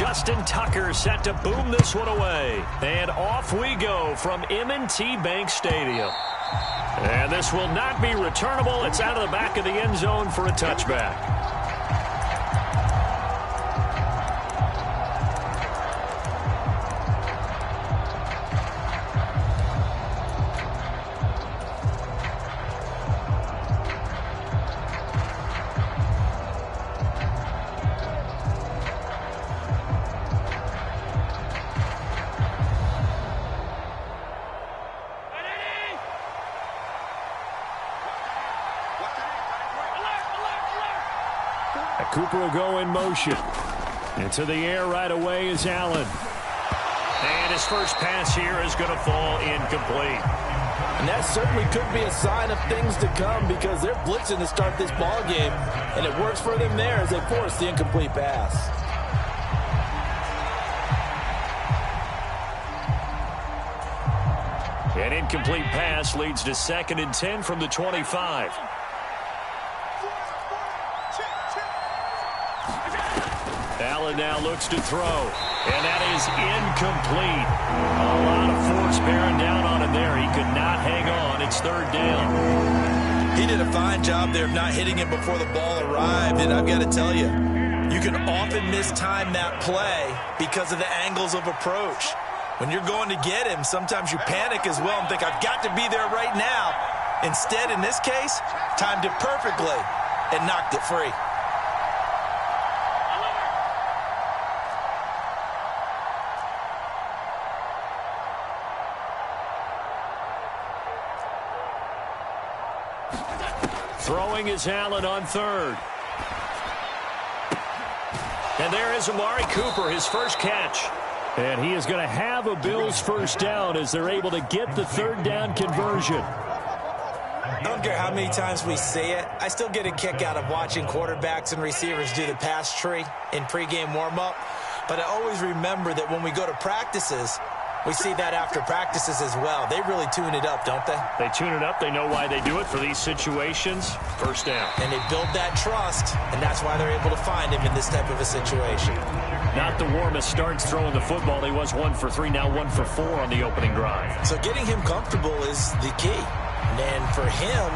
Justin Tucker set to boom this one away. And off we go from M&T Bank Stadium. And this will not be returnable. It's out of the back of the end zone for a touchback. Cooper will go in motion. Into the air right away is Allen. And his first pass here is going to fall incomplete. And that certainly could be a sign of things to come because they're blitzing to start this ball game, and it works for them there as they force the incomplete pass. An incomplete pass leads to 2nd and 10 from the 25. Allen now looks to throw, and that is incomplete. A lot of force bearing down on him there. He could not hang on. It's 3rd down. He did a fine job there of not hitting him before the ball arrived, and I've got to tell you, you can often mistime that play because of the angles of approach. When you're going to get him, sometimes you panic as well and think, I've got to be there right now. Instead, in this case, timed it perfectly and knocked it free. Throwing is Allen on 3rd. And there is Amari Cooper, his first catch. And he is going to have a Bills first down as they're able to get the 3rd down conversion. I don't care how many times we see it. I still get a kick out of watching quarterbacks and receivers do the pass tree in pregame warm-up. But I always remember that when we go to practices, we see that after practices as well. They really tune it up, don't they? They tune it up. They know why they do it for these situations. First down. And they build that trust, and that's why they're able to find him in this type of a situation. Not the warmest starts throwing the football. He was 1 for 3, now 1 for 4 on the opening drive. So getting him comfortable is the key. And for him,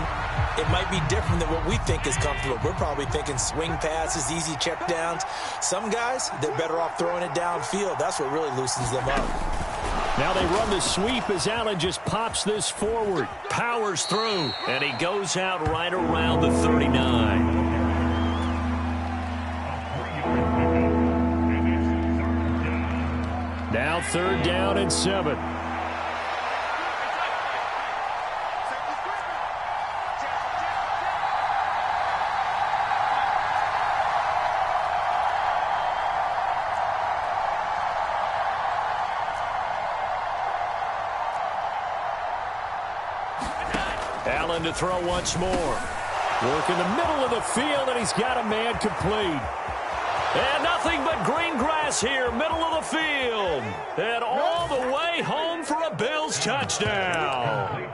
it might be different than what we think is comfortable. We're probably thinking swing passes, easy checkdowns. Some guys, they're better off throwing it downfield. That's what really loosens them up. Now they run the sweep as Allen just pops this forward. Powers through, and he goes out right around the 39. Now 3rd down and 7. Allen to throw once more. Work in the middle of the field, and he's got a man complete. And nothing but green grass here, middle of the field. And all the way home for a Bills touchdown.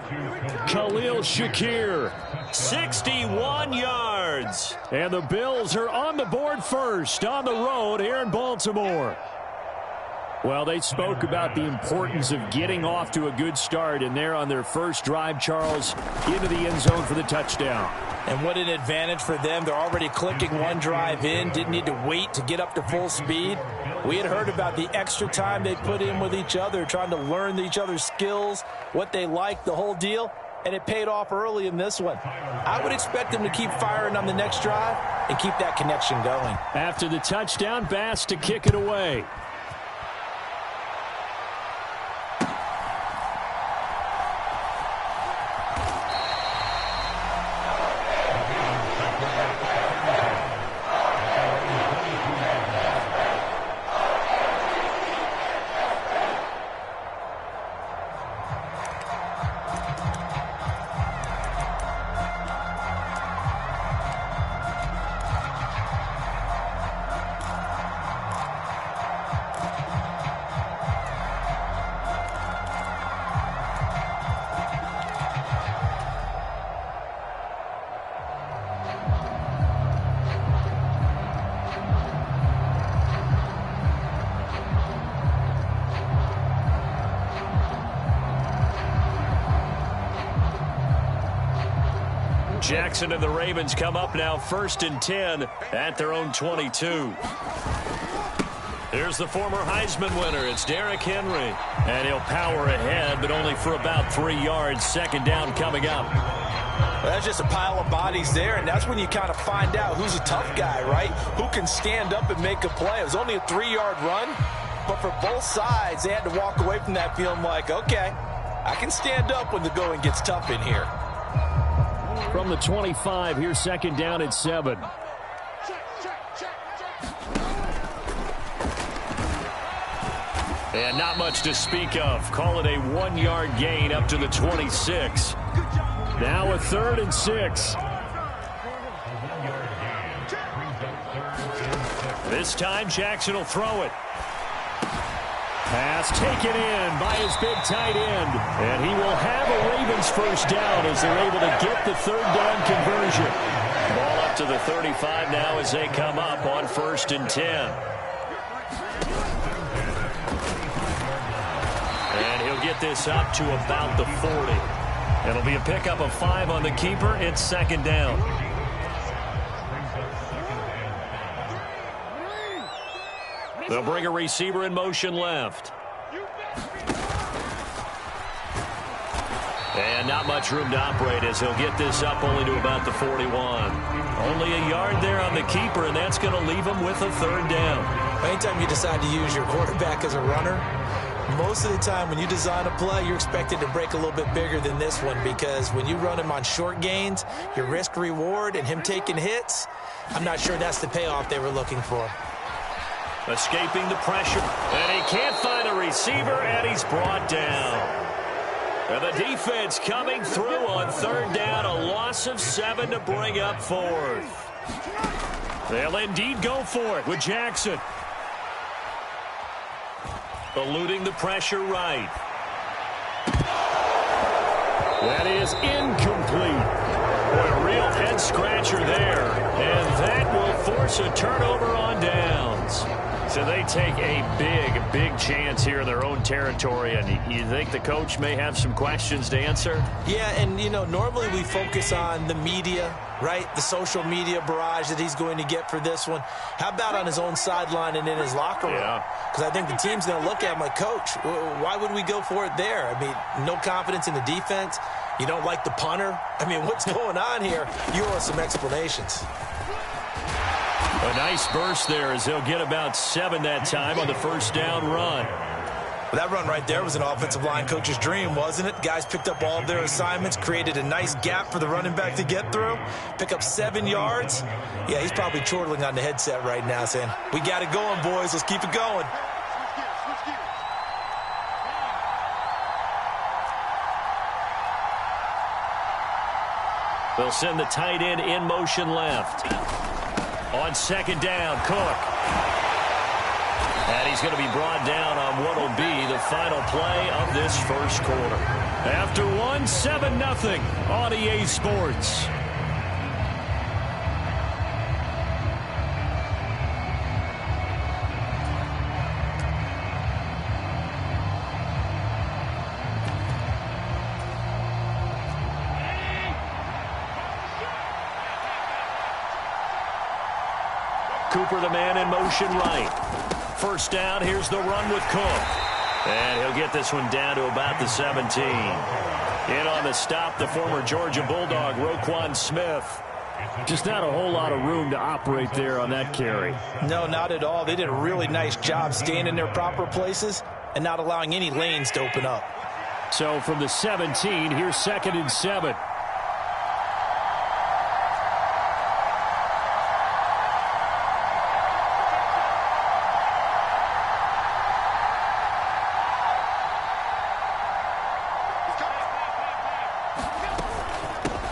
Khalil Shakir, 61 yards. And the Bills are on the board first on the road here in Baltimore. Well, they spoke about the importance of getting off to a good start, and they're on their first drive, Charles, into the end zone for the touchdown. And what an advantage for them. They're already clicking one drive in, didn't need to wait to get up to full speed. We had heard about the extra time they put in with each other, trying to learn each other's skills, what they like, the whole deal, and it paid off early in this one. I would expect them to keep firing on the next drive and keep that connection going. After the touchdown, Bass to kick it away. Jackson and the Ravens come up now 1st and 10 at their own 22. Here's the former Heisman winner. It's Derrick Henry. And he'll power ahead, but only for about 3 yards. 2nd down coming up. Well, that's just a pile of bodies there, and that's when you kind of find out who's a tough guy, right? Who can stand up and make a play. It was only a 3-yard run, but for both sides, they had to walk away from that feeling like, okay, I can stand up when the going gets tough in here. From the 25, here's 2nd down and 7. And not much to speak of. Call it a 1-yard gain up to the 26. Now a 3rd and 6. This time Jackson will throw it. Pass taken in by his big tight end. And he will have a Ravens 1st down as they're able to get the 3rd down conversion. Ball up to the 35 now as they come up on 1st and 10. And he'll get this up to about the 40. It'll be a pickup of 5 on the keeper. It's 2nd down. They'll bring a receiver in motion left. And not much room to operate as he'll get this up only to about the 41. Only a yard there on the keeper, and that's going to leave him with a 3rd down. Anytime you decide to use your quarterback as a runner, most of the time when you design a play, you're expected to break a little bit bigger than this one, because when you run him on short gains, your risk-reward and him taking hits, I'm not sure that's the payoff they were looking for. Escaping the pressure, and he can't find a receiver, and he's brought down. And the defense coming through on 3rd down, a loss of 7 to bring up 4th. They'll indeed go for it with Jackson. Eluding the pressure right. That is incomplete. Boy, a real head-scratcher there. And that will force a turnover on downs. So they take a big chance here in their own territory. And you think the coach may have some questions to answer? Yeah, and, you know, normally we focus on the media, right? The social media barrage that he's going to get for this one. How about on his own sideline and in his locker room? Yeah. Because I think the team's going to look at him like, Coach, why would we go for it there? I mean, no confidence in the defense. You don't like the punter? I mean, what's going on here? You owe us some explanations. A nice burst there as they'll get about 7 that time on the 1st down run. Well, that run right there was an offensive line coach's dream, wasn't it? Guys picked up all of their assignments, created a nice gap for the running back to get through, pick up 7 yards. Yeah, he's probably chortling on the headset right now saying, we got it going, boys. Let's keep it going. They'll send the tight end in motion left. On 2nd down, Cook. And he's going to be brought down on what will be the final play of this 1st quarter. After 1, 7-0 on EA Sports. Cooper, the man in motion right. 1st down, here's the run with Cook. And he'll get this one down to about the 17. In on the stop, the former Georgia Bulldog, Roquan Smith. Just not a whole lot of room to operate there on that carry. No, not at all. They did a really nice job staying in their proper places and not allowing any lanes to open up. So from the 17, here's 2nd and 7.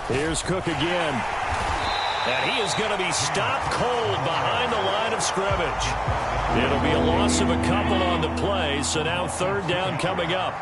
Here's Cook again. And he is going to be stopped cold behind the line of scrimmage. It'll be a loss of a couple on the play, so now 3rd down coming up.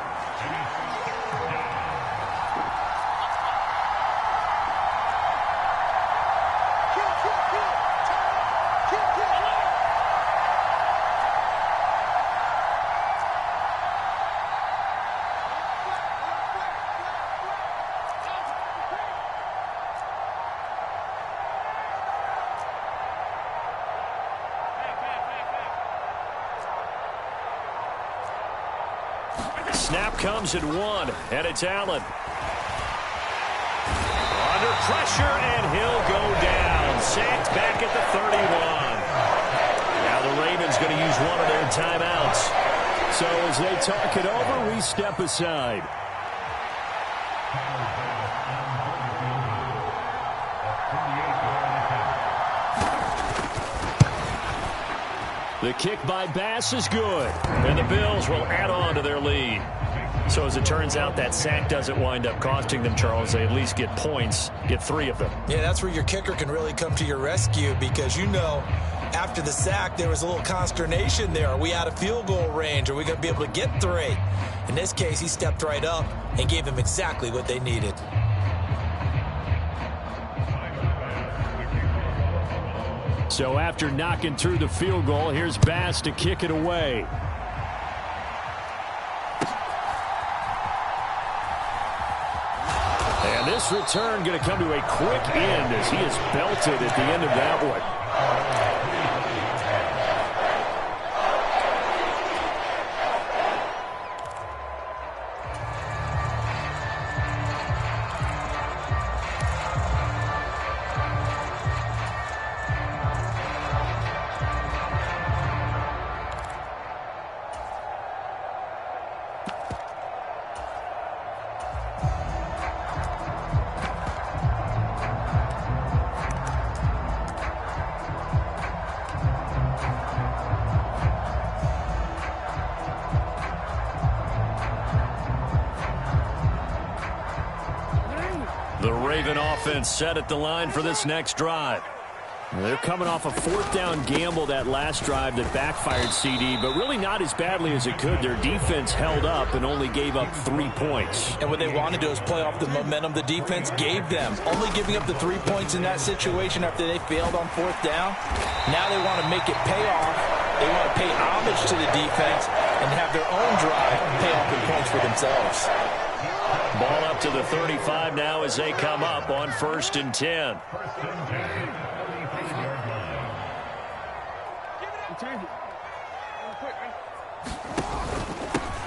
snap comes at 1, and it's Allen. Under pressure, and he'll go down. Sacked back at the 31. Now the Ravens going to use one of their timeouts. So as they talk it over, we step aside. The kick by Bass is good, and the Bills will add on to their lead. So as it turns out, that sack doesn't wind up costing them, Charles. They at least get points, get 3 of them. Yeah, that's where your kicker can really come to your rescue because, you know, after the sack, there was a little consternation there. Are we out of field goal range? Are we going to be able to get 3? In this case, he stepped right up and gave them exactly what they needed. So after knocking through the field goal, here's Bass to kick it away. And this return going to come to a quick end as he is belted at the end of that one. The Raven offense set at the line for this next drive. They're coming off a 4th down gamble that last drive that backfired CD, but really not as badly as it could. Their defense held up and only gave up 3 points. And what they want to do is play off the momentum the defense gave them. Only giving up the 3 points in that situation after they failed on 4th down. Now they want to make it pay off. They want to pay homage to the defense and have their own drive pay off in points for themselves. Ball up to the 35 now as they come up on 1st and 10.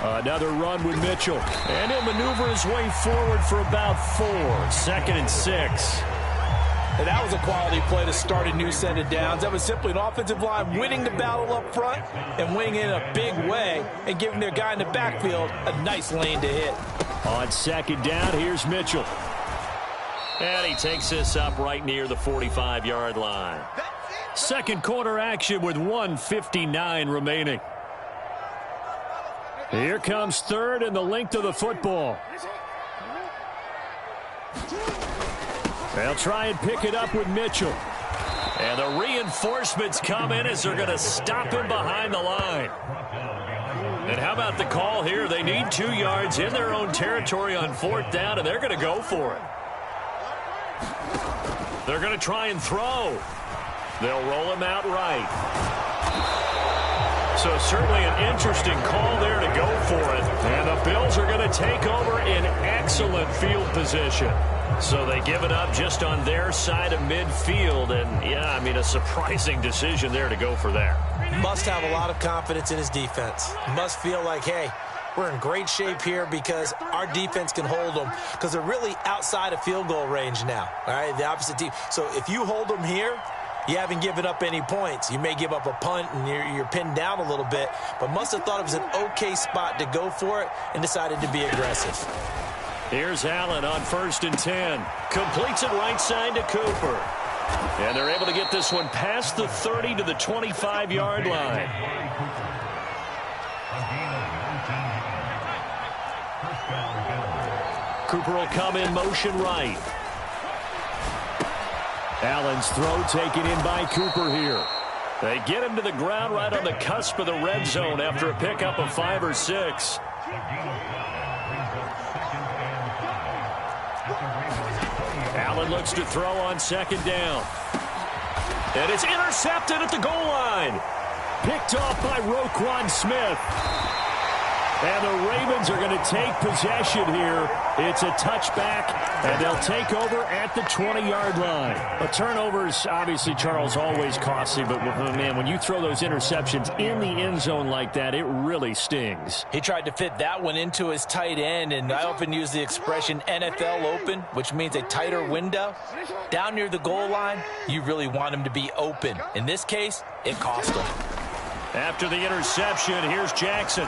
Another run with Mitchell. And he'll maneuver his way forward for about 4. 2nd and 6. And that was a quality play to start a new set of downs. That was simply an offensive line winning the battle up front and winning it in a big way and giving their guy in the backfield a nice lane to hit. On 2nd down, here's Mitchell. And he takes this up right near the 45-yard line. Second quarter action with 1:59 remaining. Here comes 3rd and the length of the football. They'll try and pick it up with Mitchell. And the reinforcements come in as they're going to stop him behind the line. And how about the call here? They need 2 yards in their own territory on 4th down, and they're going to go for it. They're going to try and throw. They'll roll him out right. So certainly an interesting call there to go for it. And the Bills are going to take over in excellent field position. So they give it up just on their side of midfield. And, yeah, I mean, a surprising decision there to go for that. Must have a lot of confidence in his defense. Must feel like, hey, we're in great shape here because our defense can hold them because they're really outside of field goal range now. All right, the opposite team. So if you hold them here, you haven't given up any points. You may give up a punt and you're pinned down a little bit, but must have thought it was an okay spot to go for it and decided to be aggressive. Here's Allen on 1st and 10. Completes it right side to Cooper. And they're able to get this one past the 30 to the 25-yard line. Cooper will come in motion right. Allen's throw taken in by Cooper here. They get him to the ground right on the cusp of the red zone after a pickup of 5 or 6. Allen looks to throw on 2nd down. And it's intercepted at the goal line. Picked off by Roquan Smith. And the Ravens are going to take possession here. It's a touchback, and they'll take over at the 20-yard line. But turnovers, obviously, Charles, always costly. But, man, when you throw those interceptions in the end zone like that, it really stings. He tried to fit that one into his tight end, and I often use the expression NFL open, which means a tighter window. Down near the goal line, you really want him to be open. In this case, it cost him. After the interception, here's Jackson.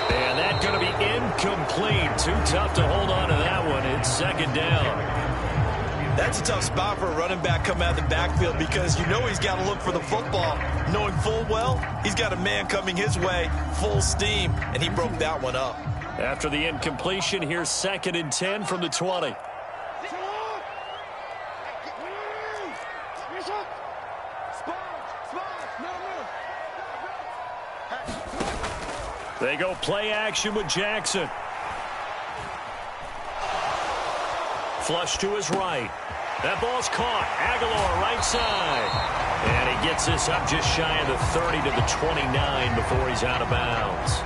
And that's going to be incomplete. Too tough to hold on to that one. It's second down. That's a tough spot for a running back coming out of the backfield because you know he's got to look for the football, knowing full well he's got a man coming his way, full steam, and he broke that one up. After the incompletion, here's 2nd and 10 from the 20. They go play action with Jackson. Flush to his right. That ball's caught. Aguilar right side. And he gets this up just shy of the 30 to the 29 before he's out of bounds.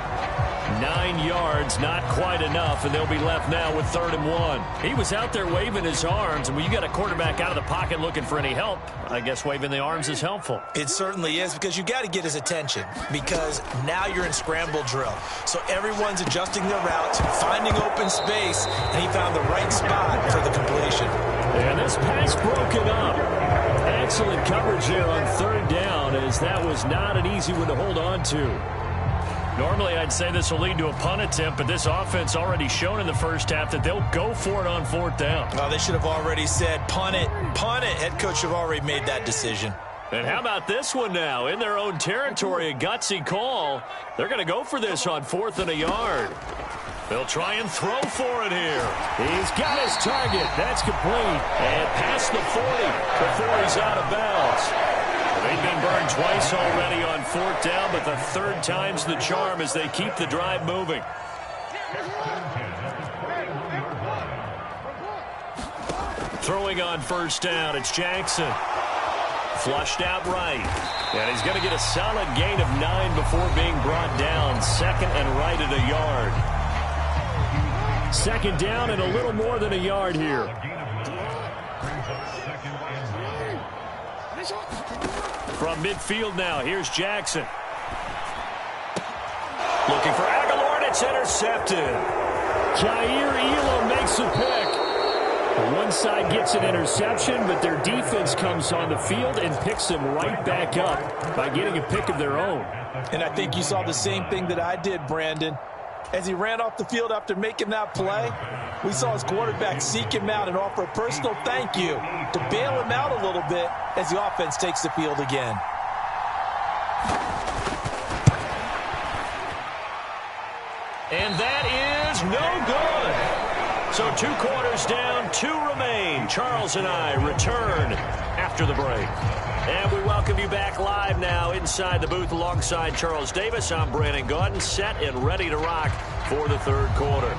9 yards, not quite enough, and they'll be left now with 3rd and 1. He was out there waving his arms, and when you got a quarterback out of the pocket looking for any help, I guess waving the arms is helpful. It certainly is, because you got to get his attention, because now you're in scramble drill. So everyone's adjusting their routes, finding open space, and he found the right spot for the completion. And this pass broken up. Excellent coverage there on 3rd down, as that was not an easy one to hold on to. Normally, I'd say this will lead to a punt attempt, but this offense already shown in the first half that they'll go for it on 4th down. Oh, they should have already said, punt it, punt it. Head coach should have already made that decision. And how about this one now? In their own territory, a gutsy call. They're going to go for this on 4th and a yard. They'll try and throw for it here. He's got his target. That's complete. And past the 40 before he's out of bounds. They've been burned twice already on 4th down, but the 3rd time's the charm as they keep the drive moving. Throwing on 1st down, it's Jackson. Flushed out right. And he's going to get a solid gain of 9 before being brought down. 2nd and right at a yard. 2nd down and a little more than a yard here. From midfield now, here's Jackson. Looking for Aguilar, and it's intercepted. Jair Elam makes a pick. One side gets an interception, but their defense comes on the field and picks them right back up by getting a pick of their own. And I think you saw the same thing that I did, Brandon. As he ran off the field after making that play, we saw his quarterback seek him out and offer a personal thank you to bail him out a little bit as the offense takes the field again. And that is no good. So 2 quarters down, 2 remain. Charles and I return after the break. And we welcome you back live now inside the booth alongside Charles Davis. I'm Brandon Gaudin, set and ready to rock for the 3rd quarter.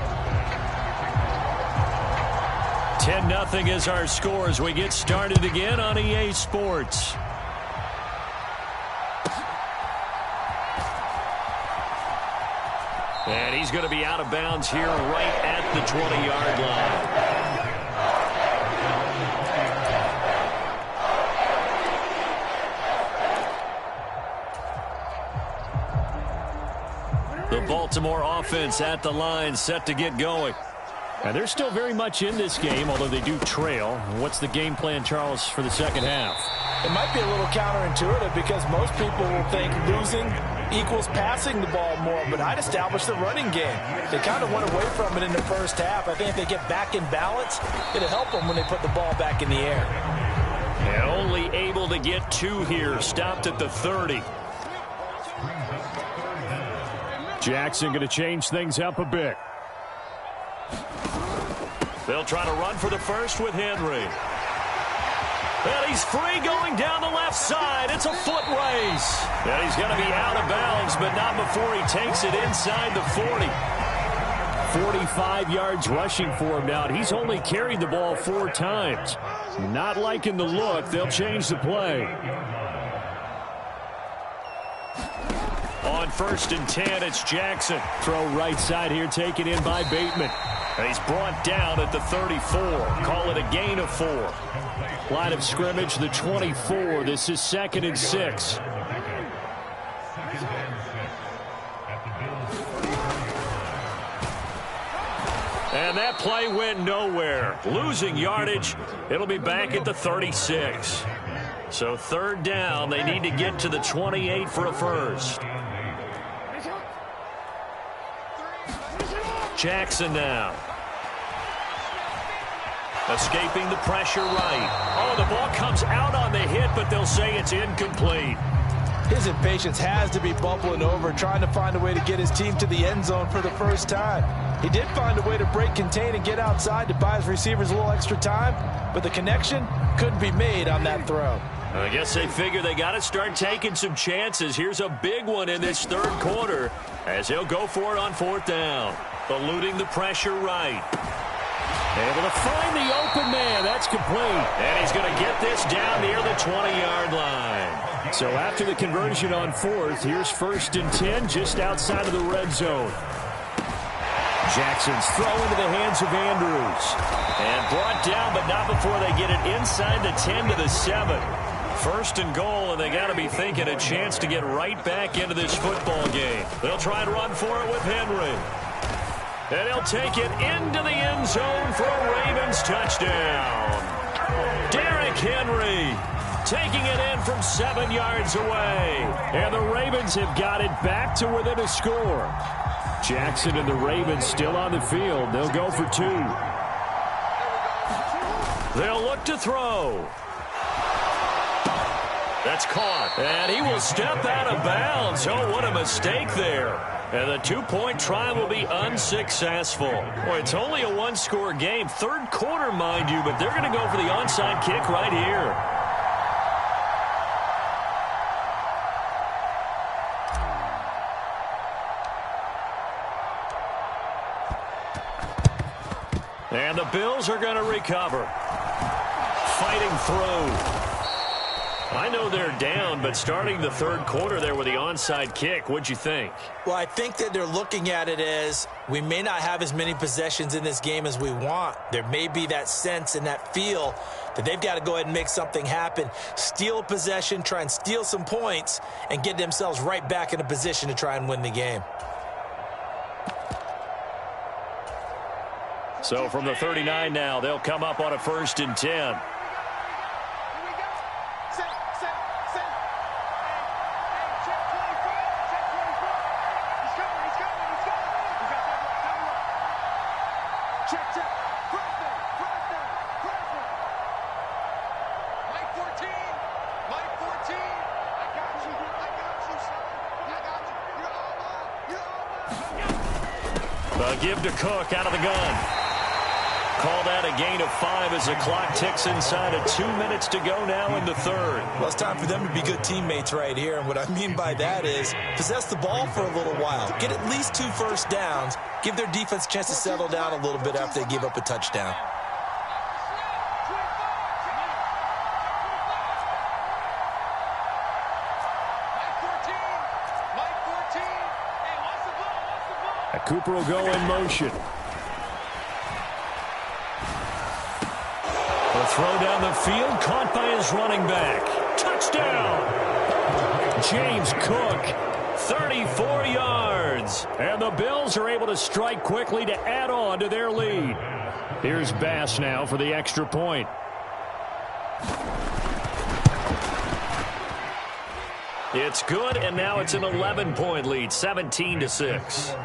10-0 is our score as we get started again on EA Sports. And he's going to be out of bounds here right at the 20-yard line. The Baltimore offense at the line, set to get going. And they're still very much in this game, although they do trail. What's the game plan, Charles, for the 2nd half? It might be a little counterintuitive because most people will think losing equals passing the ball more, but I'd establish the running game. They kind of went away from it in the first half. I think if they get back in balance, it'll help them when they put the ball back in the air. And only able to get 2 here, stopped at the 30. Jackson going to change things up a bit. They'll try to run for the first with Henry. And he's free going down the left side. It's a foot race. And he's going to be out of bounds, but not before he takes it inside the 40. 45 yards rushing for him now. He's only carried the ball 4 times. Not liking the look. They'll change the play. On 1st and 10, it's Jackson. Throw right side here, taken in by Bateman. And he's brought down at the 34. Call it a gain of 4. Line of scrimmage, the 24. This is 2nd and 6. And that play went nowhere. Losing yardage. It'll be back at the 36. So 3rd down. They need to get to the 28 for a first. Jackson now. Escaping the pressure right. Oh, the ball comes out on the hit, but they'll say it's incomplete. His impatience has to be bubbling over, trying to find a way to get his team to the end zone for the first time. He did find a way to break contain and get outside to buy his receivers a little extra time, but the connection couldn't be made on that throw. I guess they figure they got to start taking some chances. Here's a big one in this 3rd quarter as he'll go for it on 4th down. Eluding the pressure right. Able to find the open man. That's complete. And he's going to get this down near the 20-yard line. So after the conversion on 4th, here's 1st and 10 just outside of the red zone. Jackson's throw into the hands of Andrews. And brought down, but not before they get it inside the 10 to the 7. 1st and goal, and they got to be thinking a chance to get right back into this football game. They'll try and run for it with Henry. And he'll take it into the end zone for a Ravens touchdown. Derrick Henry taking it in from 7 yards away. And the Ravens have got it back to within a score. Jackson and the Ravens still on the field. They'll go for 2. They'll look to throw. That's caught. And he will step out of bounds. Oh, what a mistake there. And the 2-point try will be unsuccessful. Boy, it's only a 1-score game. 3rd quarter, mind you, but they're going to go for the onside kick right here. And the Bills are going to recover. Fighting through. I know they're down, but starting the 3rd quarter there with the onside kick, what'd you think? Well, I think that they're looking at it as we may not have as many possessions in this game as we want. There may be that sense and that feel that they've got to go ahead and make something happen, steal a possession, try and steal some points, and get themselves right back in a position to try and win the game. So from the 39 now, they'll come up on a 1st and 10. Give to Cook out of the gun. Call that a gain of 5 as the clock ticks inside of 2 minutes to go now in the 3rd. Well, it's time for them to be good teammates right here. And what I mean by that is possess the ball for a little while. Get at least 2 first downs. Give their defense a chance to settle down a little bit after they give up a touchdown. Cooper will go in motion. A throw down the field, caught by his running back. Touchdown! James Cook, 34 yards. And the Bills are able to strike quickly to add on to their lead. Here's Bass now for the extra point. It's good, and now it's an 11-point lead, 17-6.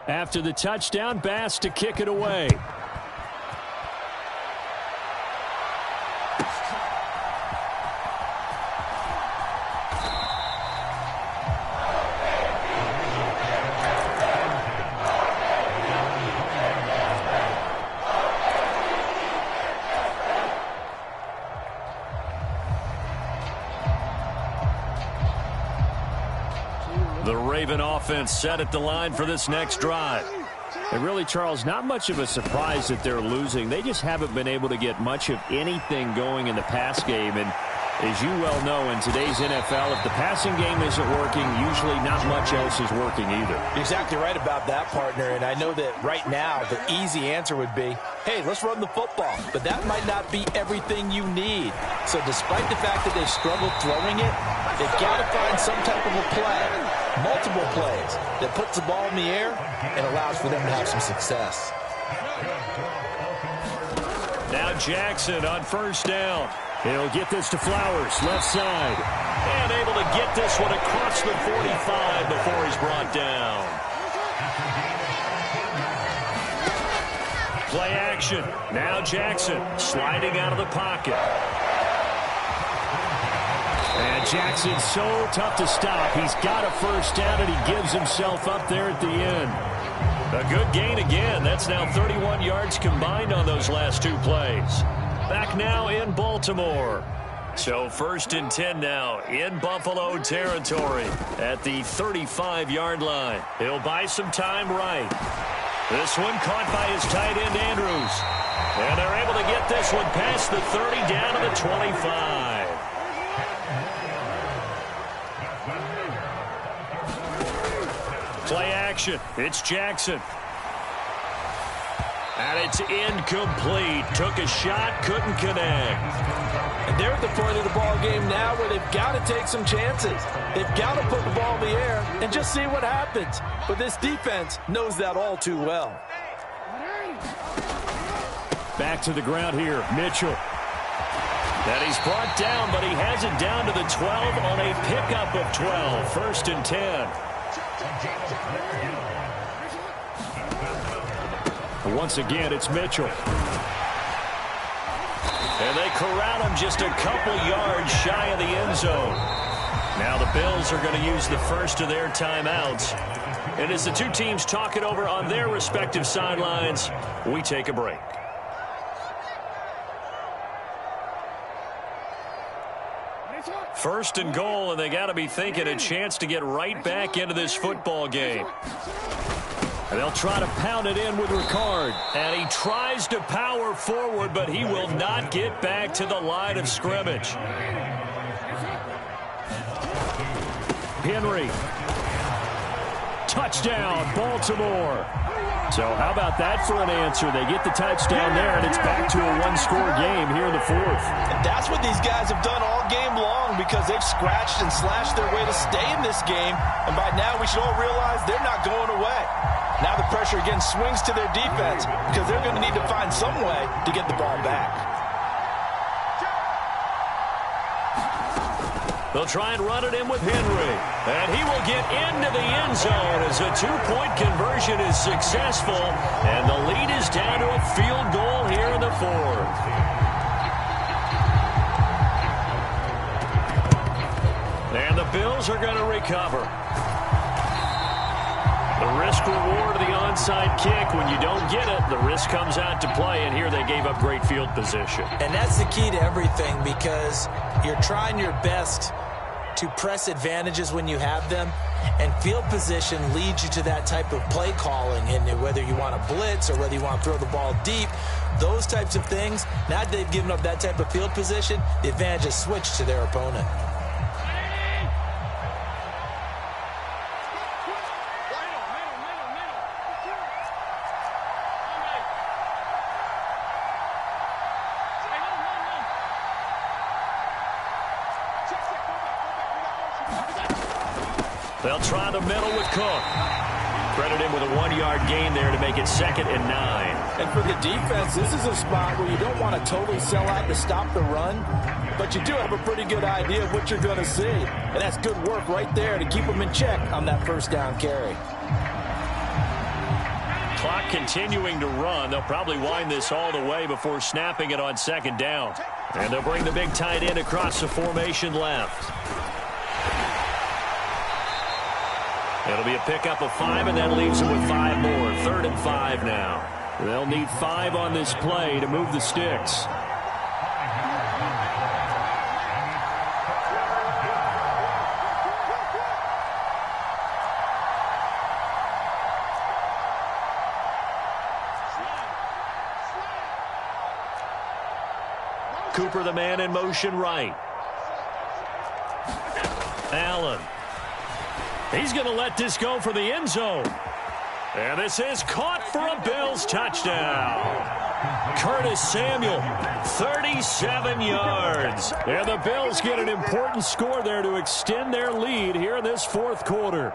After the touchdown, Bass to kick it away. Raven offense set at the line for this next drive. And really, Charles, not much of a surprise that they're losing. They just haven't been able to get much of anything going in the pass game. And as you well know, in today's NFL, if the passing game isn't working, usually not much else is working either. You're exactly right about that, partner. And I know that right now the easy answer would be, hey, let's run the football. But that might not be everything you need. So despite the fact that they've struggled throwing it, they've got to find some type of a play, multiple plays, that puts the ball in the air and allows for them to have some success. Now Jackson on first down. He'll get this to Flowers, left side. And able to get this one across the 45 before he's brought down. Play action. Now Jackson sliding out of the pocket. And Jackson's so tough to stop. He's got a first down, and he gives himself up there at the end. A good gain again. That's now 31 yards combined on those last two plays. Back now in Baltimore. So 1st and 10 now in Buffalo territory at the 35-yard line. He'll buy some time right. This one caught by his tight end, Andrews. And they're able to get this one past the 30 down to the 25. Play action. It's Jackson. And it's incomplete. Took a shot, couldn't connect. And they're at the point of the ball game now where they've got to take some chances. They've got to put the ball in the air and just see what happens. But this defense knows that all too well. Back to the ground here, Mitchell. And he's brought down, but he has it down to the 12 on a pickup of 12. 1st and 10. Once again, it's Mitchell. And they corral him just a couple yards shy of the end zone. Now the Bills are going to use the first of their timeouts. And as the two teams talk it over on their respective sidelines, we take a break. First and goal, and they got to be thinking a chance to get right back into this football game. And they'll try to pound it in with Ricard. And he tries to power forward, but he will not get back to the line of scrimmage. Henry. Touchdown, Baltimore. So how about that for an answer? They get the touchdown there, and it's back to a one-score game here in the 4th. And that's what these guys have done all game long because they've scratched and slashed their way to stay in this game. And by now, we should all realize they're not going away. Now the pressure again swings to their defense because they're going to need to find some way to get the ball back. They'll try and run it in with Henry. And he will get into the end zone as a two-point conversion is successful. And the lead is down to a field goal here in the 4th. And the Bills are going to recover. The risk-reward of the onside kick, when you don't get it, the risk comes out to play, and here they gave up great field position. And that's the key to everything because you're trying your best to press advantages when you have them, and field position leads you to that type of play calling, and whether you want to blitz or whether you want to throw the ball deep, those types of things, now that they've given up that type of field position, the advantage is switched to their opponent. They'll try the middle with Cook. Credit him with a 1-yard gain there to make it 2nd and 9. And for the defense, this is a spot where you don't want to totally sell out to stop the run, but you do have a pretty good idea of what you're going to see. And that's good work right there to keep them in check on that first down carry. Clock continuing to run. They'll probably wind this all the way before snapping it on 2nd down. And they'll bring the big tight end across the formation left. It'll be a pickup of 5, and that leaves them with 5 more. 3rd and 5 now. They'll need 5 on this play to move the sticks. Cooper, the man in motion right. Allen. He's going to let this go for the end zone. And this is caught for a Bills touchdown. Curtis Samuel, 37 yards. And the Bills get an important score there to extend their lead here in this fourth quarter.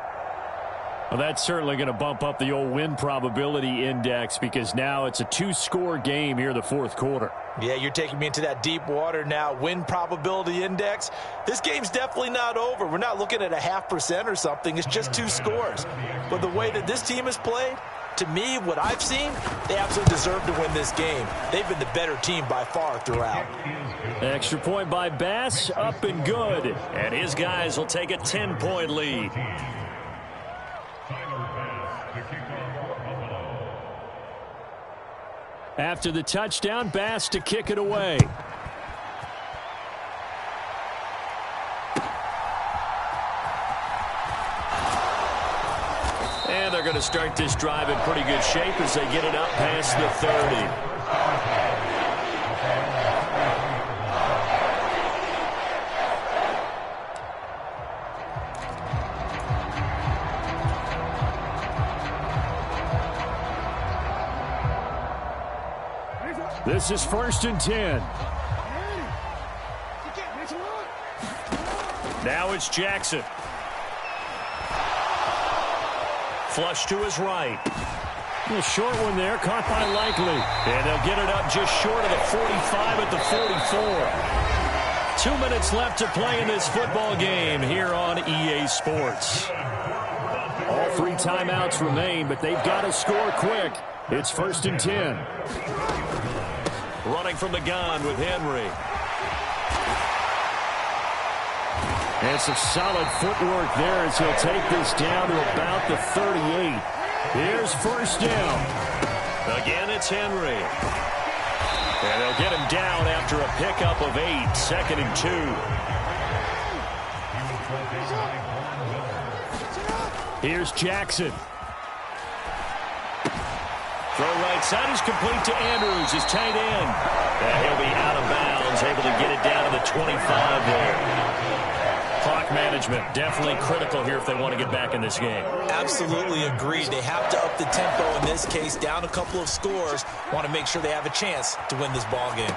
Well, that's certainly going to bump up the old win probability index because now it's a two-score game here in the fourth quarter. Yeah, you're taking me into that deep water now. Win probability index. This game's definitely not over. We're not looking at a 0.5% or something. It's just two scores. But the way that this team has played, to me, what I've seen, they absolutely deserve to win this game. They've been the better team by far throughout. Extra point by Bass, up and good. And his guys will take a 10-point lead. After the touchdown, Bass to kick it away. And they're going to start this drive in pretty good shape as they get it up past the 30. This is 1st and 10. Now it's Jackson. Flush to his right. A short one there, caught by Likely. And they'll get it up just short of the 45 at the 44. 2 minutes left to play in this football game here on EA Sports. All 3 timeouts remain, but they've got to score quick. It's 1st and 10. Running from the gun with Henry. And some solid footwork there as he'll take this down to about the 38. Here's 1st down. Again, it's Henry. And they'll get him down after a pickup of 8. 2nd and 2. Here's Jackson. Throw right side is complete to Andrews, his tight end. And he'll be out of bounds, able to get it down to the 25 there. Clock management, definitely critical here if they want to get back in this game. Absolutely agreed. They have to up the tempo in this case, down a couple of scores. Want to make sure they have a chance to win this ball game.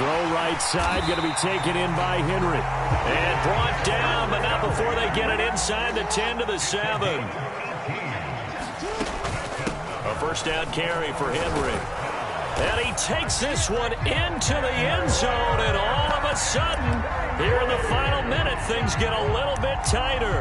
Throw right side, going to be taken in by Henry. And brought down, but not before they get it inside the 10 to the 7. A 1st down carry for Henry. And he takes this one into the end zone, and all of a sudden, here in the final minute, things get a little bit tighter.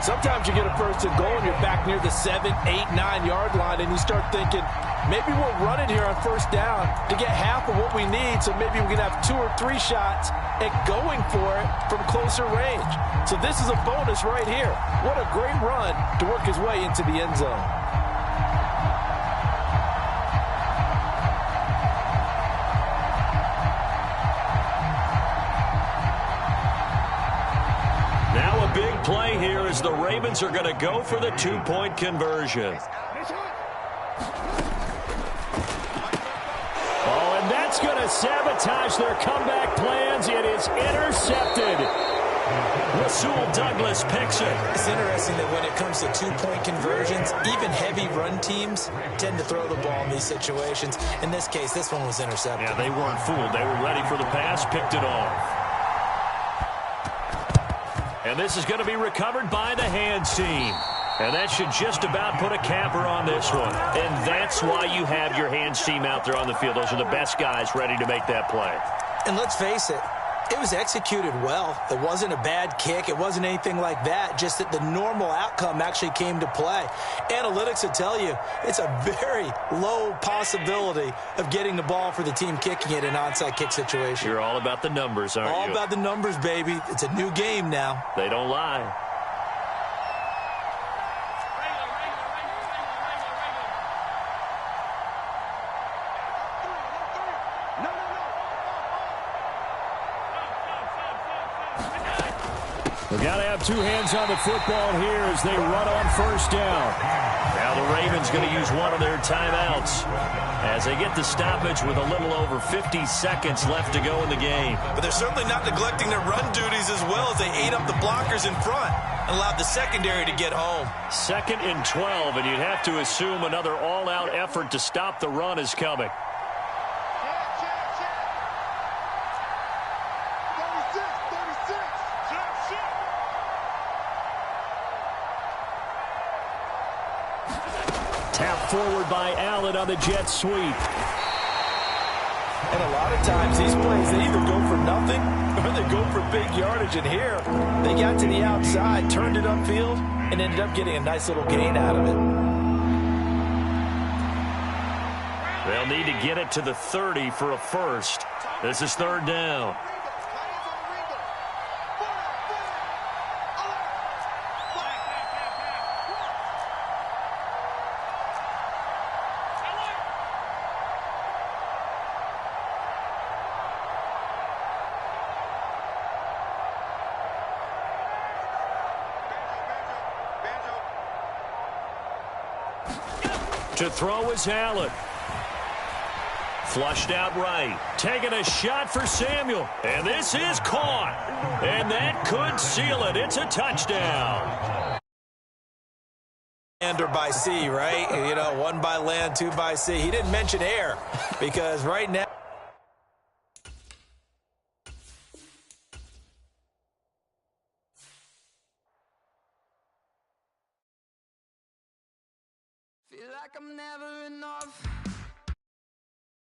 Sometimes you get a 1st and goal, and you're back near the 7, 8, 9-yard line, and you start thinking, maybe we'll run it here on 1st down to get half of what we need, so maybe we can have 2 or 3 shots at going for it from closer range. So this is a bonus right here. What a great run to work his way into the end zone. Big play here as the Ravens are going to go for the 2-point conversion. Oh, and that's going to sabotage their comeback plans. It is intercepted. Rasul Douglas picks it. It's interesting that when it comes to 2-point conversions, even heavy run teams tend to throw the ball in these situations. In this case, this one was intercepted. Yeah, they weren't fooled. They were ready for the pass, picked it off. And this is going to be recovered by the hands team. And that should just about put a capper on this one. And that's why you have your hands team out there on the field. Those are the best guys ready to make that play. And let's face it, it was executed well. It wasn't a bad kick. It wasn't anything like that. Just that the normal outcome actually came to play. Analytics will tell you it's a very low possibility of getting the ball for the team kicking it in an onside kick situation. You're all about the numbers, aren't you? All about the numbers, baby. It's a new game now. They don't lie. We've got to have two hands on the football here as they run on first down. Now the Ravens going to use one of their timeouts as they get the stoppage with a little over 50 seconds left to go in the game. But they're certainly not neglecting their run duties as well as they ate up the blockers in front and allowed the secondary to get home. 2nd and 12, and you'd have to assume another all-out effort to stop the run is coming. Tap forward by Allen on the jet sweep. And a lot of times these plays, they either go for nothing or they go for big yardage. And here, they got to the outside, turned it upfield, and ended up getting a nice little gain out of it. They'll need to get it to the 30 for a first. This is 3rd down. To throw is Allen. Flushed out right. Taking a shot for Samuel. And this is caught. And that could seal it. It's a touchdown. Land or by sea, right? You know, 1 by land, 2 by sea. He didn't mention air because right now. Feel like I'm never enough.